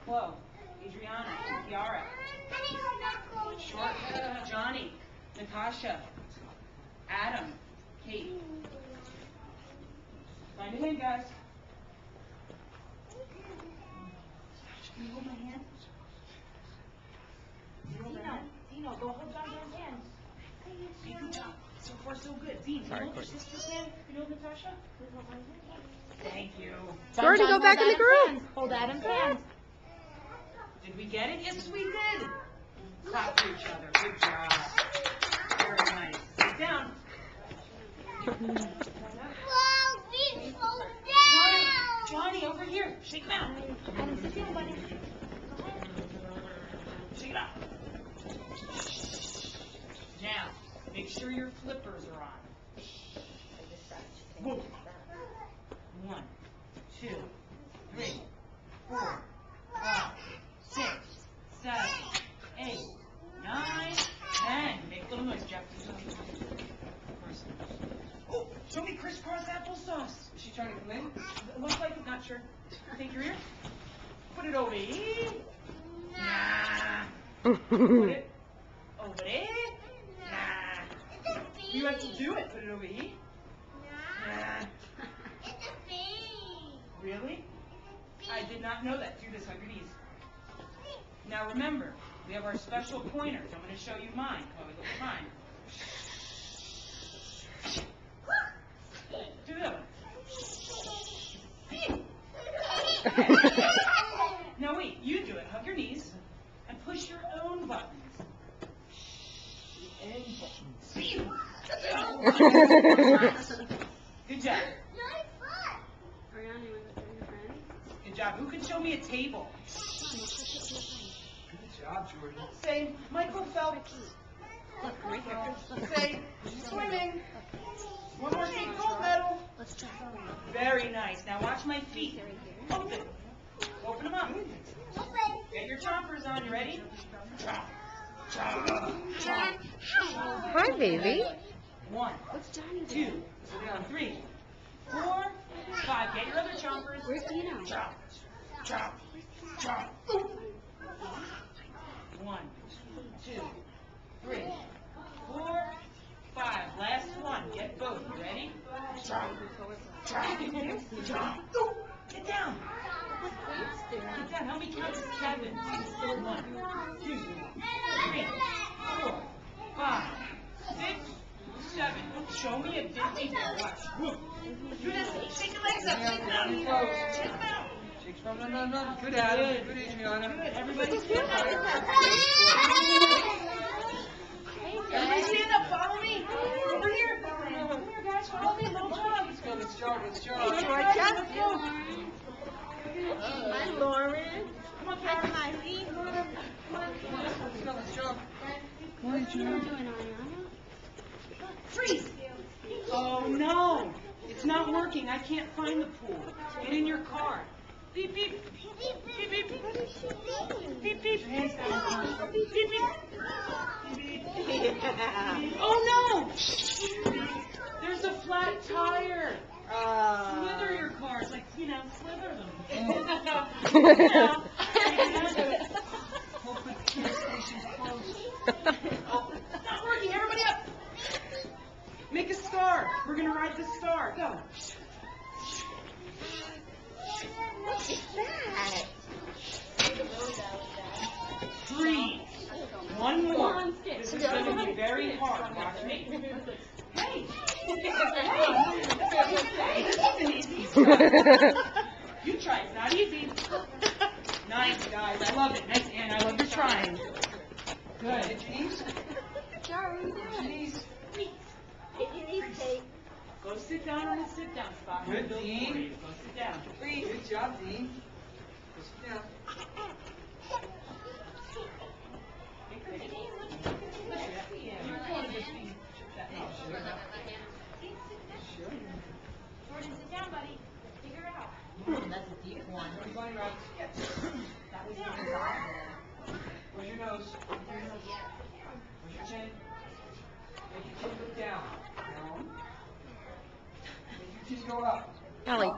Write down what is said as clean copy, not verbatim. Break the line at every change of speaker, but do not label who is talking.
Chloe, Adriana, Kiara, Short, Johnny, Natasha, Adam, Kate. Find it in, guys. Can you hold my hand? Dino, go hold John John's hand. Hey, good job. So far, so good. Dean, can you hold your sister's hand? Can you hold Natasha? Thank you.
Jordan, go back in the group.
Hold Adam's hand.
Did we get it? Yes, we did. Clap for each other. Good job. Very nice. Sit down. Johnny, over here. Shake him out.
Adam, sit down, buddy.
Shake it out. Now, make sure your flippers are on. Whoa. 1, 2, 3, 4, 5, 6, 7, 8, 9, 10. Make a little noise, Jeff. Oh, show me crisscross applesauce. Is she trying to come in? It looks like it. Not sure. Take your ear. Put it over here. Nah. Put it over there. Nah. You have to do it. Put it over here. Nah. Really? I did not know that. Do this on your knees. Now remember, we have our special pointers. I'm going to show you mine. Chloe, look at mine. Do the other one. Now wait, you do it. Hug your knees and push your own buttons. Good job. Good job. Who can show me a table?
Good job, Jordan.
Say Michael Phelps. Say swimming. One more say gold medal. Very nice. Now watch my feet. Open. Open them up. Get your chompers on. You ready? Chomp. Chomp. Chomp.
Hi, baby.
1, 2, 3, 4, 5. Get your other chompers.
Where's Dino?
Chomp. Chomp. Chomp. 1, 2, 3, 4, 5. Last one. Get both. You ready? Chomp. Chomp. Chomp. Get down. Get down. Help me count to 7. 1, 2, 3, 4, 5, 6, 7. Show me a busy day. Watch. Do this. Shake your legs up. Shake them out. Shake them out.
Shake from no. Good, Adam. Good, Adriana.
Good. Everybody stand up. Everybody stand up. Follow me. Over here. Come here, guys. Follow me. Little jog.
Let's go.
Let's go.
Hi, Lauren.
Come on, Karen.
Let's jump.
What are you doing, Ariana?
Freeze. Oh, no. It's not working. I can't find the pool. Get in your car. Beep, beep. Beep, beep. Beep, beep. Hands down. Beep, beep. Beep, beep. Oh, no. There's a flat tire. Slither your cars. Like, slither them. Hope the gas station's closed. Oh, it's not working. Everybody up. Make a star. We're going to ride the star. Go.
What is that?
3. One more. This is going to be very hard. Watch me. Hey. Hey, this isn't easy. You try. It's not easy. Nice, guys. I love it. Nice, Ann. I love your trying. Good. Hit your knees. Go sit down on the sit-down spot.
Good, Dean.
Go sit down.
Good job, Dean. Go sit down.
Jordan, sit down, buddy. Figure it out.
That's a deep one.
Everybody right.
That was really good.
Where's your nose? Where's your chin? Make your chin look down. Down. Make your chin go up.
Ellie.